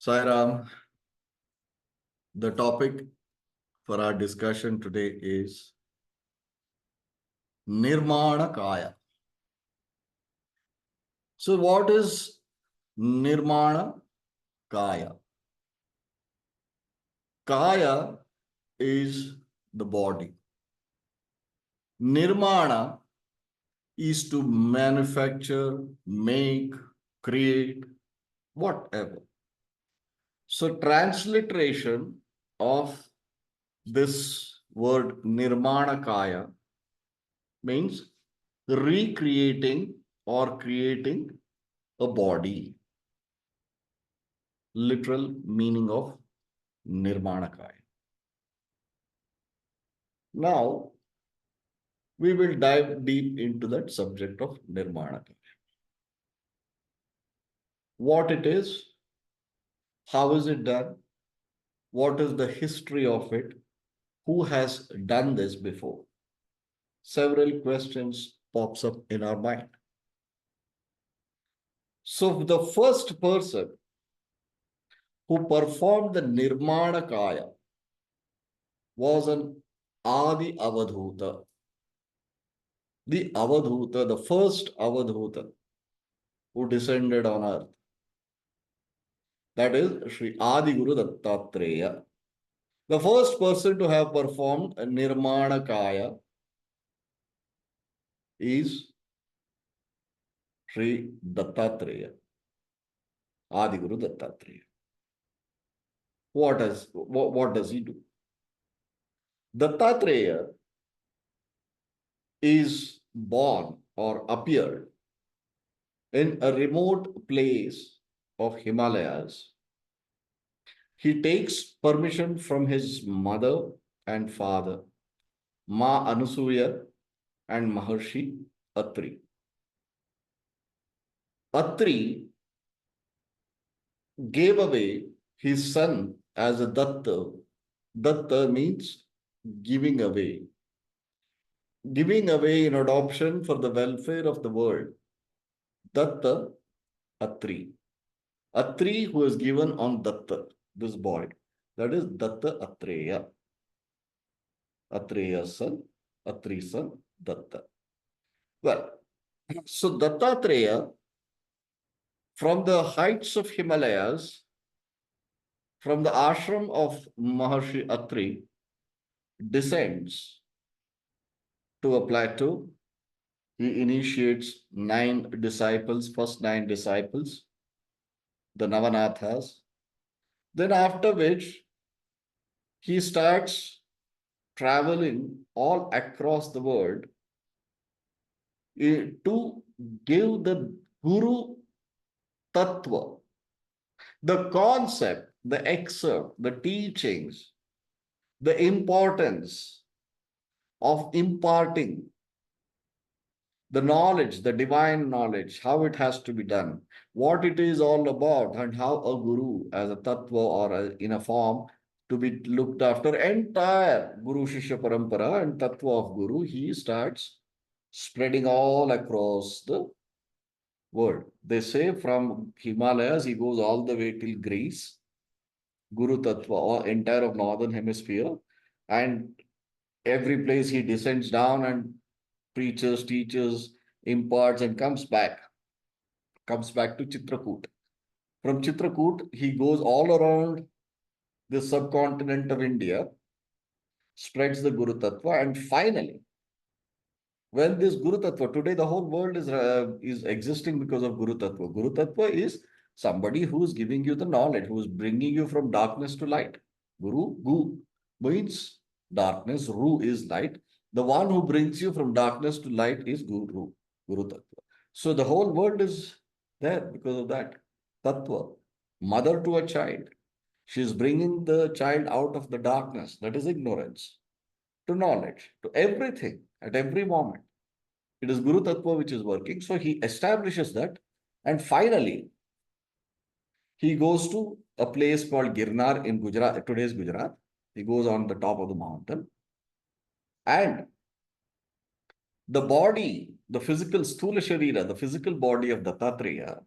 Sairam, the topic for our discussion today is Nirmana Kaya. So, what is Nirmana Kaya? Kaya is the body. Nirmana is to manufacture, make, create, whatever. So, transliteration of this word Nirmana Kaya means recreating or creating a body. Literal meaning of Nirmanakaya. Now, we will dive deep into that subject of Nirmanakaya. What it is, how is it done, what is the history of it, who has done this before? Several questions pops up in our mind. So the first person who performed the Nirmanakaya was an Adi Avadhuta. The Avadhuta, the first Avadhuta who descended on earth. That is Sri Adi Guru Dattatreya. The first person to have performed a Nirmana Kaya is Sri Dattatreya, Adi Guru Dattatreya. What does he do? Dattatreya is born or appeared in a remote place of Himalayas. He takes permission from his mother and father, Ma Anusuya and Maharshi Atri. Atri gave away his son as a datta. Datta means giving away. Giving away in adoption for the welfare of the world. Datta Atri. Atri who is given on Datta, this boy. That is Datta Atreya. Atreya's son, Atri's son, Datta. Well, so Dattatreya, from the heights of Himalayas, from the ashram of Maharshi Atri, descends to a plateau. He initiates 9 disciples, first 9 disciples, the Navanathas. Then after which, he starts traveling all across the world to give the Guru Tattva, the concept, the excerpt, the teachings, the importance of imparting the knowledge, the divine knowledge, how it has to be done, what it is all about, and how a guru as a tattva or in a form to be looked after entire Guru Shishya Parampara and tattva of Guru, he starts spreading all across the world. They say from Himalayas, he goes all the way till Greece, Guru Tattva, or entire of northern hemisphere, and every place he descends down and preaches, teaches, imparts, and comes back to Chitrakoot. From Chitrakoot, he goes all around the subcontinent of India, spreads the Guru Tattva, and finally, when this Guru Tattva, today the whole world is existing because of Guru Tattva. Guru Tattva is somebody who is giving you the knowledge, who is bringing you from darkness to light. Gu means darkness, Ru is light. The one who brings you from darkness to light is Guru Tattva. So the whole world is there because of that. Tattva, mother to a child. She is bringing the child out of the darkness, that is ignorance, to knowledge, to everything, at every moment. It is Guru Tattva which is working. So he establishes that. And finally, he goes to a place called Girnar in Gujarat, today's Gujarat. He goes on the top of the mountain. And the body, the physical Sthula Sharira, the physical body of Dattatreya,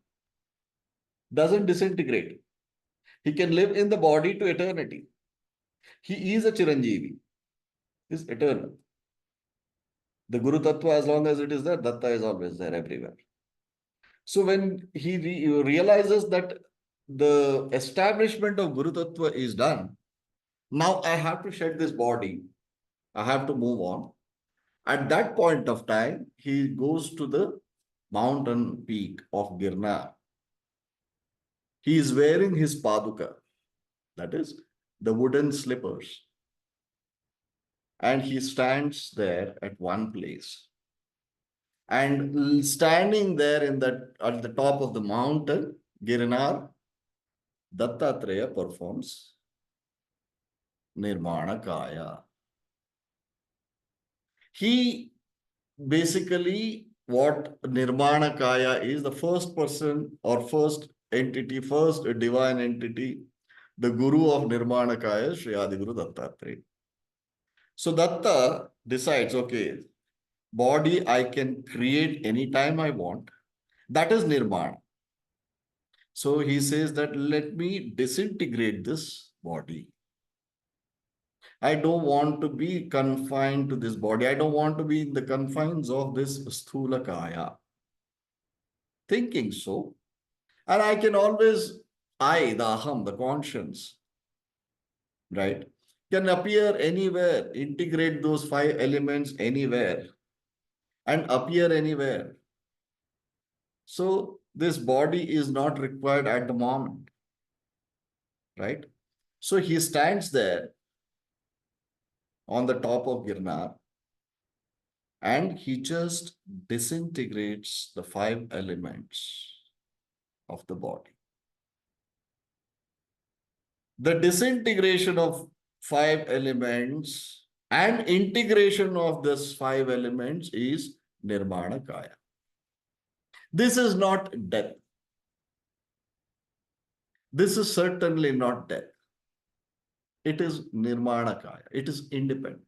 doesn't disintegrate. He can live in the body to eternity. He is a Chiranjeevi. He is eternal. The Guru Tattva, as long as it is there, Datta is always there everywhere. So when he realizes that the establishment of Guru Tattva is done, now I have to shed this body. I have to move on. At that point of time, he goes to the mountain peak of Girnar. He is wearing his paduka, that is the wooden slippers. And he stands there at one place. And standing there at the top of the mountain, Girnar, Dattatreya performs Nirmana Kaaya. He basically, what Nirmana Kaya is, the first person or first entity, first divine entity, the Guru of Nirmana Kaya, Sri Adiguru Dattatreya. So Datta decides, okay, body I can create anytime I want. That is Nirmana. So he says that let me disintegrate this body. I don't want to be confined to this body. I don't want to be in the confines of this Sthula Kaya. Thinking so. And I can always, the Aham, the conscience, right, can appear anywhere, integrate those five elements anywhere and appear anywhere. So this body is not required at the moment, right? So he stands there on the top of Girnar and he just disintegrates the five elements of the body. The disintegration of five elements and integration of these five elements is Nirmana Kaya. This is not death. This is certainly not death. It is Nirmana Kaya. It is independent.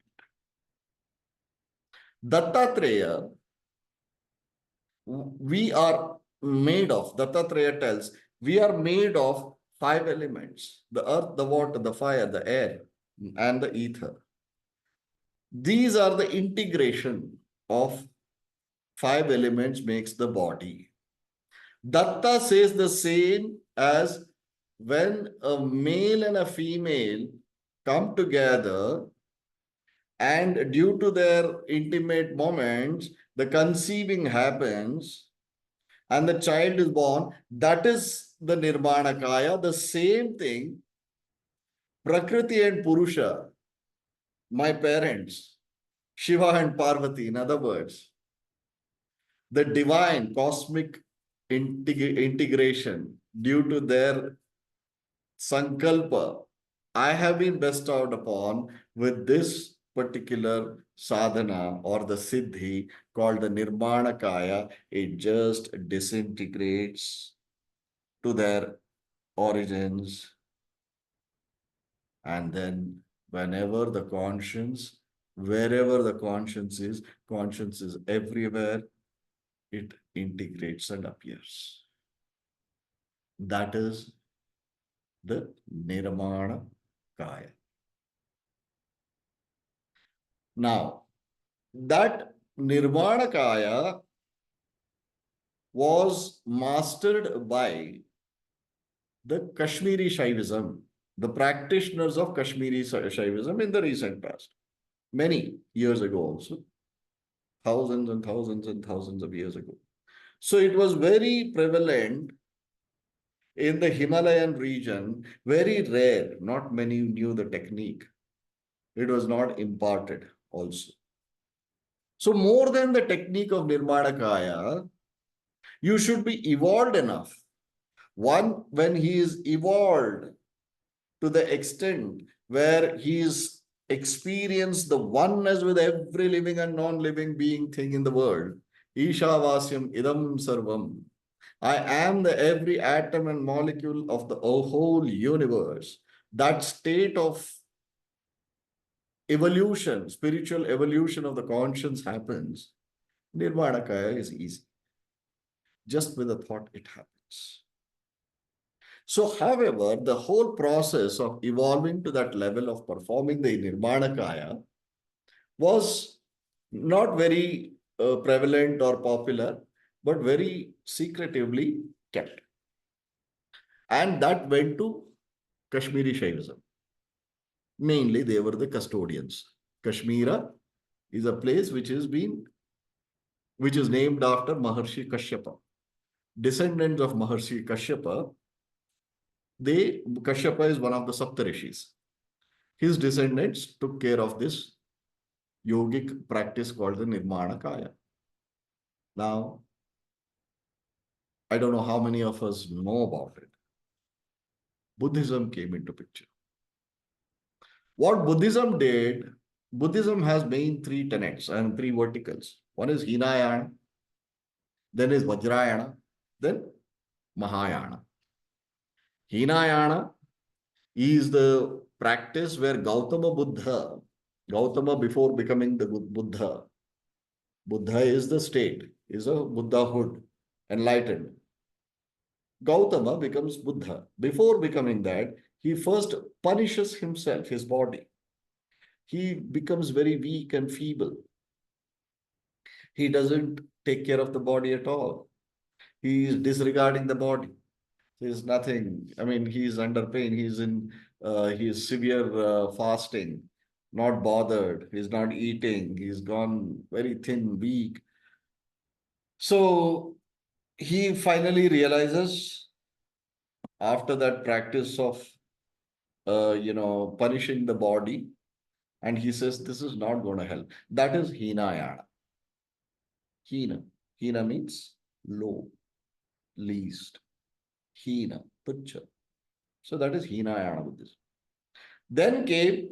Dattatreya, we are made of, Dattatreya tells, we are made of five elements: the earth, the water, the fire, the air, and the ether. These are the integration of five elements makes the body. Datta says the same as when a male and a female come together and due to their intimate moments, the conceiving happens and the child is born. That is the Nirmana Kaya. The same thing, Prakriti and Purusha, my parents, Shiva and Parvati, in other words, the divine cosmic integration due to their sankalpa, I have been bestowed upon with this particular sadhana or the siddhi called the Nirmana Kaya. It just disintegrates to their origins. And then whenever the conscience, wherever the conscience is everywhere, it integrates and appears. That is the Nirmana Kaya. Now, that Nirmana Kaya was mastered by the Kashmiri Shaivism, the practitioners of Kashmiri Shaivism in the recent past, many years ago also, thousands and thousands and thousands of years ago. So it was very prevalent in the Himalayan region, very rare, not many knew the technique. It was not imparted also. So more than the technique of Nirmanakaya, you should be evolved enough. One, when he is evolved to the extent where he is experienced the oneness with every living and non-living being thing in the world. Ishavasyam idam sarvam. I am the every atom and molecule of the whole universe. That state of evolution, spiritual evolution of the conscience happens. Nirmanakaya is easy. Just with a thought, it happens. So, however, the whole process of evolving to that level of performing the Nirmanakaya was not very prevalent or popular, but very secretively kept. And that went to Kashmiri Shaivism. Mainly, they were the custodians. Kashmira is a place which is named after Maharshi Kashyapa. Descendants of Maharshi Kashyapa, Kashyapa is one of the Saptarishis. His descendants took care of this yogic practice called the Nirmana Kaya. Now, I don't know how many of us know about it. Buddhism came into picture. What Buddhism did, Buddhism has main three tenets and three verticals. One is Hinayana, then is Vajrayana, then Mahayana. Hinayana is the practice where Gautama before becoming the Buddha, Buddha is the state, is a Buddhahood, enlightened. Gautama becomes Buddha. Before becoming that, he first punishes himself, his body. He becomes very weak and feeble. He doesn't take care of the body at all. He is disregarding the body. There's nothing. I mean, he's under pain. He is severe fasting, not bothered. He's not eating. He's gone very thin, weak. So he finally realizes after that practice of, punishing the body, and he says, this is not going to help. That is Hinayana. Hina. Hina means low, least. Hina, picture. So that is Hinayana Buddhism. Then came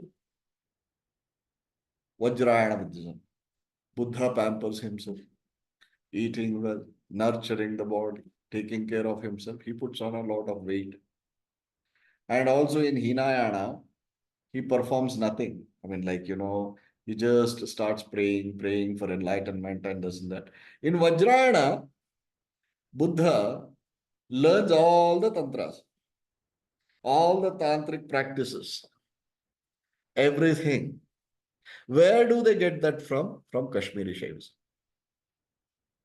Vajrayana Buddhism. Buddha pampers himself, eating well, nurturing the body, taking care of himself. He puts on a lot of weight. And also in Hinayana, he performs nothing. I mean, he just starts praying for enlightenment and this and that. In Vajrayana, Buddha learns all the tantras, all the tantric practices, everything. Where do they get that from? From Kashmiri Shaivism.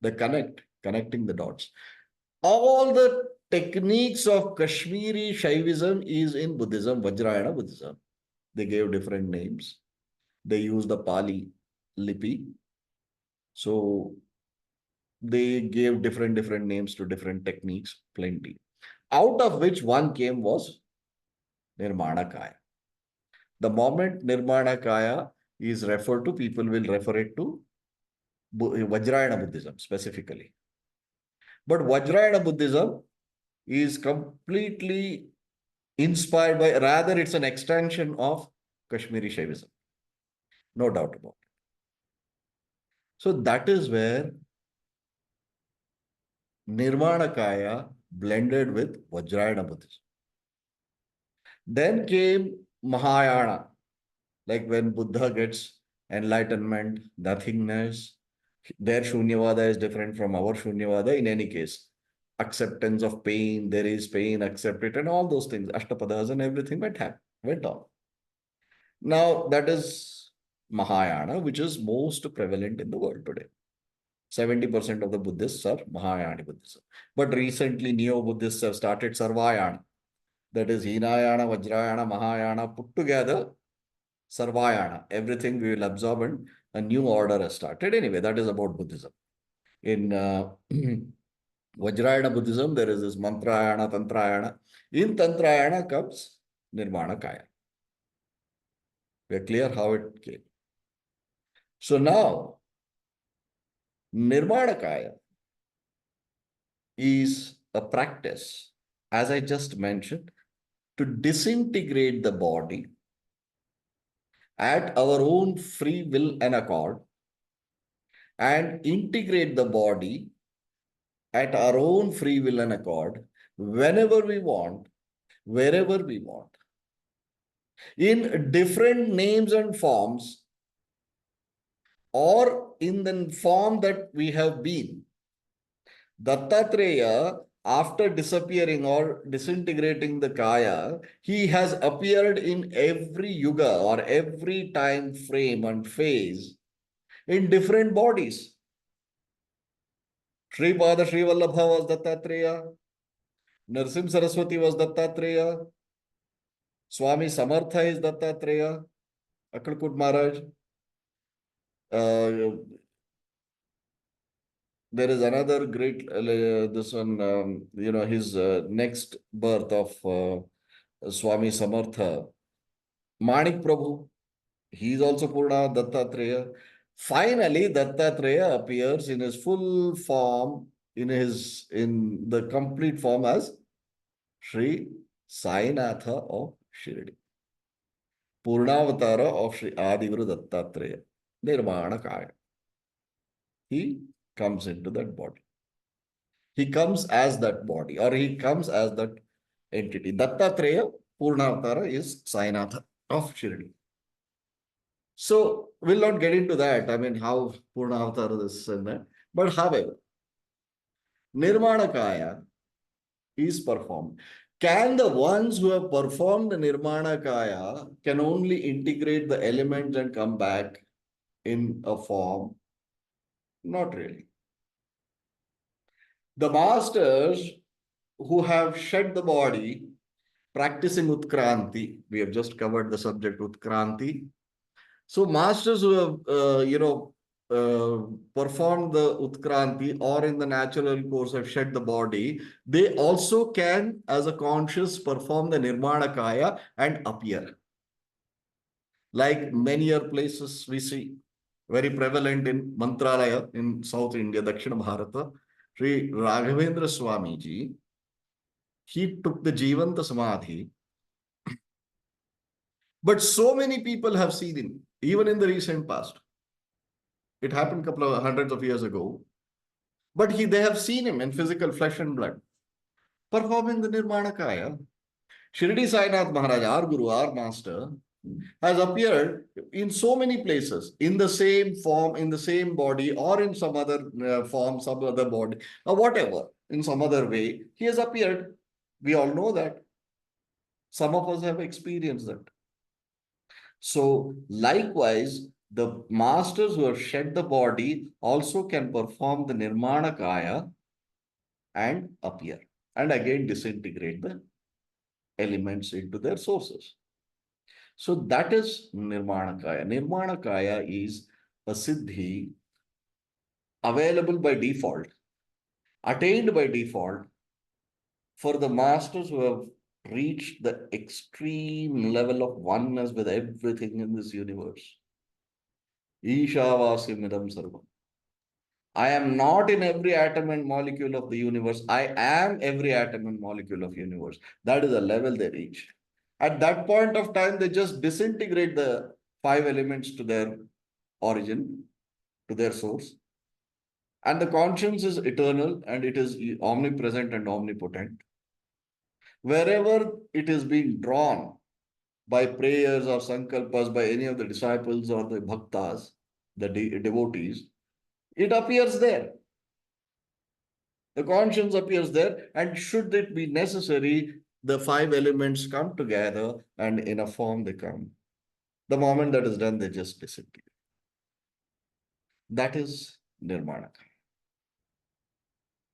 They connecting the dots. All the techniques of Kashmiri Shaivism is in Buddhism, Vajrayana Buddhism. They gave different names. They use the Pali Lipi. So they gave different names to different techniques, plenty. Out of which one came was Nirmanakaya. The moment Nirmanakaya is referred to, people will refer it to Vajrayana Buddhism specifically. But Vajrayana Buddhism is completely inspired by, rather it's an extension of Kashmiri Shaivism. No doubt about it. So that is where Nirmanakaya blended with Vajrayana Buddhism. Then came Mahayana, like when Buddha gets enlightenment, nothingness. Their Shunyavada is different from our Shunyavada. In any case, acceptance of pain, there is pain, accept it, and all those things, Ashtapadas and everything went on. Now, that is Mahayana, which is most prevalent in the world today. 70% of the Buddhists are Mahayana Buddhism. But recently, Neo-Buddhists have started Sarvayana. That is Hinayana, Vajrayana, Mahayana put together, Sarvayana. Everything we will absorb and a new order has started. Anyway, that is about Buddhism. In Vajrayana Buddhism, there is this Mantrayana, Tantrayana. In Tantrayana comes Nirmanakaya. We are clear how it came. So now, Nirmanakaya is a practice, as I just mentioned, to disintegrate the body at our own free will and accord and integrate the body at our own free will and accord whenever we want, wherever we want, in different names and forms or in the form that we have been. Dattatreya after disappearing or disintegrating the Kaya, he has appeared in every yuga or every time frame and phase in different bodies. Sripada Sri Vallabha was Dattatreya. Narsim Saraswati was Dattatreya. Swami Samartha is Dattatreya. Akalkut Maharaj. Uh, there is another great, this one, his next birth of Swami Samartha. Manik Prabhu, he is also Purna Dattatreya. Finally, Dattatreya appears in his full form, in the complete form as Sri Sainatha of Shirdi. Purnavatara of Sri Adiguru Dattatreya. Nirmana Kaaya. He comes into that body. He comes as that body, or he comes as that entity. Dattatreya, Purnavatara is Sainatha of Shirdi. So we'll not get into that. I mean, how Purnavatara this and that. But however, Nirmanakaya is performed. Can the ones who have performed the Nirmanakaya can only integrate the elements and come back in a form? Not really. The masters who have shed the body practicing Utkranti, we have just covered the subject Utkranti. So masters who have, performed the Utkranti or in the natural course have shed the body, they also can, as a conscious, perform the Nirmanakaya and appear. Like many other places we see, very prevalent in Mantralaya in South India, Dakshina Bharata, Sri Raghavendra Swamiji, he took the Jivanta Samadhi, but so many people have seen him, even in the recent past. It happened a couple of hundreds of years ago. But they have seen him in physical flesh and blood, performing the Nirmanakaya. Shirdi Sainath Maharaj, our Guru, our Master, has appeared in so many places, in the same form, in the same body, or in some other form, some other body, or whatever, in some other way. He has appeared. We all know that. Some of us have experienced that. So, likewise, the masters who have shed the body also can perform the Nirmanakaya and appear, and again disintegrate the elements into their sources. So that is Nirmanakaya. Nirmanakaya is a Siddhi available by default, attained by default for the masters who have reached the extreme level of oneness with everything in this universe. Ishavasimidam sarvam. I am not in every atom and molecule of the universe. I am every atom and molecule of universe. That is the level they reach. At that point of time, they just disintegrate the five elements to their origin, to their source. And the conscience is eternal and it is omnipresent and omnipotent. Wherever it is being drawn by prayers or sankalpas by any of the disciples or the bhaktas, the devotees, it appears there. The conscience appears there, and should it be necessary, the five elements come together and in a form they come. The moment that is done, they just disappear. That is Nirmanakaya.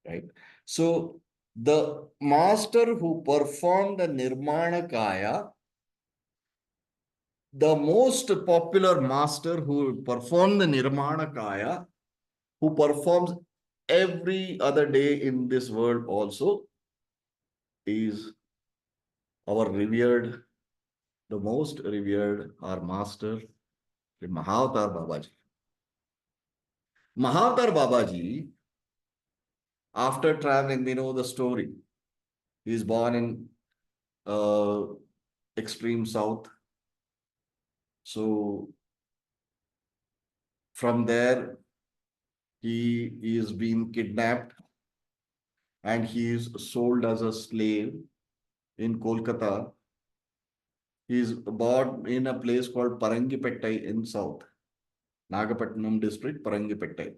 Right? So the master who performed the Nirmanakaya, the most popular master who performed the Nirmanakaya, who performs every other day in this world also, is our revered, the most revered, our master, the Mahavatar Babaji. Mahavatar Babaji, after traveling, we know the story. He is born in extreme south. So from there, he is being kidnapped and he is sold as a slave in Kolkata. He is born in a place called Parangipettai in south, Nagapattinam district, Parangipettai.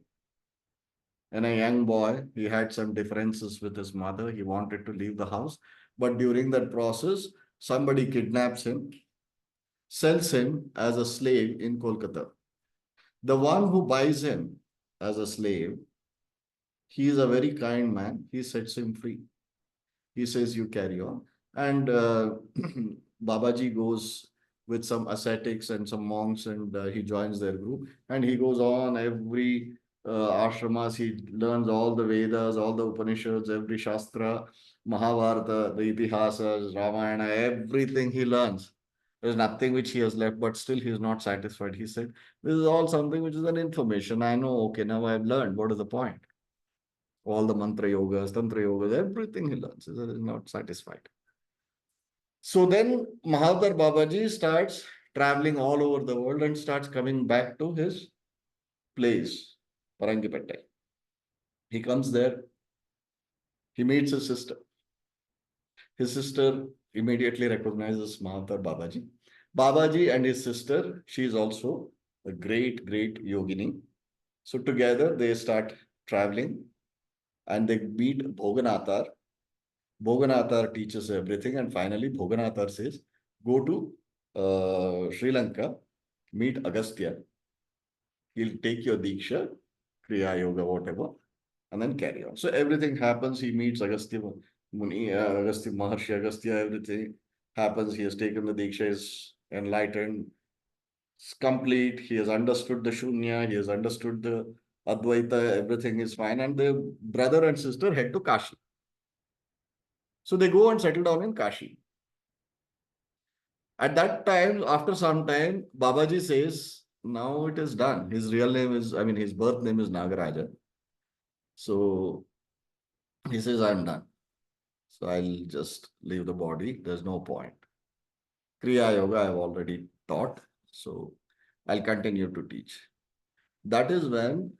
And a young boy, he had some differences with his mother. He wanted to leave the house. But during that process, somebody kidnaps him, sells him as a slave in Kolkata. The one who buys him as a slave, he is a very kind man. He sets him free. He says, you carry on. And Babaji goes with some ascetics and some monks, and he joins their group. And he goes on every ashramas. He learns all the Vedas, all the Upanishads, every Shastra, Mahavarta, the Itihasas, Ramayana, everything he learns. There's nothing which he has left, but still he is not satisfied. He said, this is all something which is an information. I know, okay, now I've learned. What is the point? All the mantra yogas, tantra yogas, everything he learns is not satisfied. So then Mahavatar Babaji starts traveling all over the world and starts coming back to his place, Parangipattai. He comes there, he meets his sister. His sister immediately recognizes Mahavatar Babaji. Babaji and his sister, she is also a great, great yogini. So together they start traveling and they meet Bhoganathar. Bhoganathar teaches everything, and finally Bhoganathar says, go to Sri Lanka, meet Agastya. He'll take your Diksha, Kriya Yoga, whatever, and then carry on. So everything happens. He meets Agastya Muni, Agastya Maharshi, Agastya, everything happens. He has taken the Diksha, is enlightened, it's complete. He has understood the Shunya, he has understood the Advaita, everything is fine. And the brother and sister head to Kashi. So they go and settle down in Kashi. At that time, after some time, Babaji says, now it is done. His real name is, I mean, his birth name is Nagaraja. So he says, I'm done. So I'll just leave the body. There's no point. Kriya Yoga I've already taught. So I'll continue to teach. That is when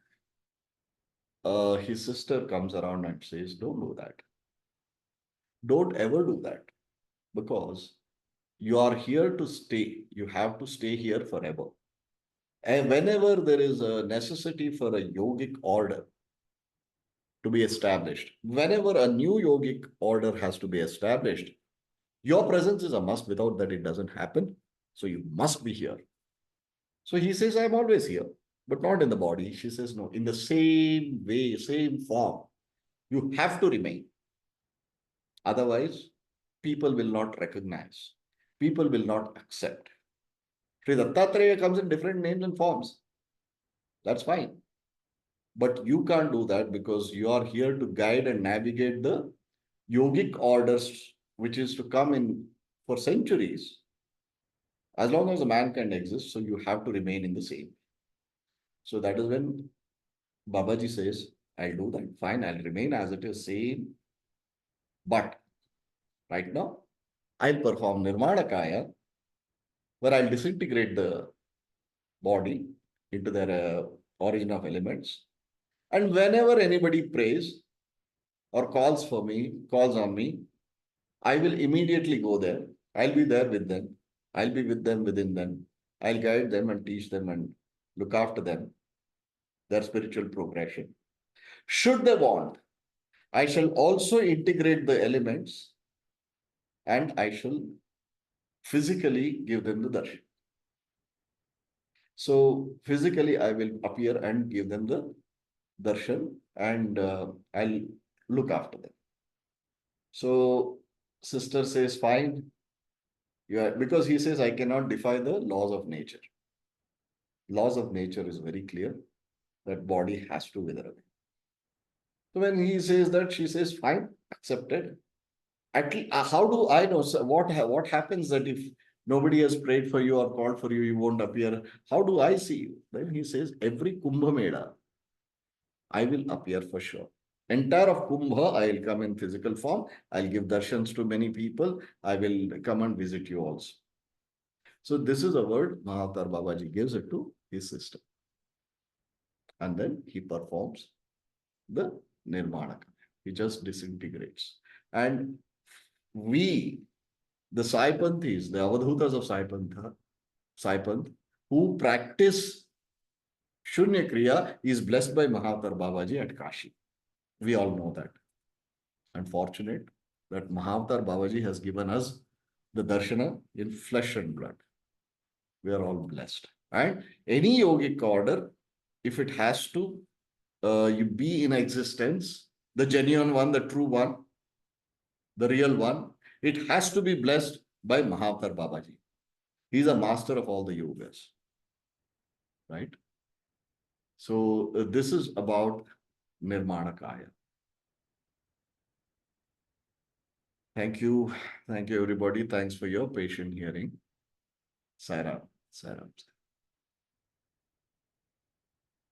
his sister comes around and says, don't do that. Don't ever do that. Because you are here to stay. You have to stay here forever. And whenever there is a necessity for a yogic order to be established, whenever a new yogic order has to be established, your presence is a must. Without that, it doesn't happen. So you must be here. So he says, I'm always here, but not in the body. She says, no, in the same way, same form. You have to remain. Otherwise, people will not recognize. People will not accept. Sri Dattatreya comes in different names and forms. That's fine. But you can't do that because you are here to guide and navigate the yogic orders, which is to come in for centuries. As long as a mankind exists, so you have to remain in the same. So that is when Babaji says, I'll do that. Fine, I'll remain as it is, same. But right now, I'll perform Nirmana Kaaya, where I'll disintegrate the body into their origin of elements. And whenever anybody prays or calls for me, calls on me, I will immediately go there. I'll be there with them. I'll be with them within them. I'll guide them and teach them and look after them, their spiritual progression. Should they want, I shall also integrate the elements and I shall physically give them the darshan. So physically, I will appear and give them the darshan and I'll look after them. So sister says, fine. Yeah, because he says, I cannot defy the laws of nature. Laws of nature is very clear that body has to wither away. So when he says that, she says, fine, accepted. At least, how do I know what happens that if nobody has prayed for you or called for you, you won't appear? How do I see you? Then he says, every Kumbh Mela, I will appear for sure. Entire of Kumbh, I will come in physical form. I'll give darshans to many people. I will come and visit you also. So this is a word Mahavatar Babaji gives it to his sister. And then he performs the Nirmanakaya. He just disintegrates. And we, the Saipanthis, the Avadhutas of Saipanth, who practice Shunya Kriya is blessed by Mahavatar Babaji at Kashi. We all know that. Unfortunate that Mahavatar Babaji has given us the darshana in flesh and blood. We are all blessed. And any yogic order, if it has to you be in existence, the genuine one, the true one, the real one, it has to be blessed by Mahavatar Babaji. He's a master of all the yogas, right? So this is about Nirmana Kaya. Thank you. Thank you, everybody. Thanks for your patient hearing. Saram. Saram.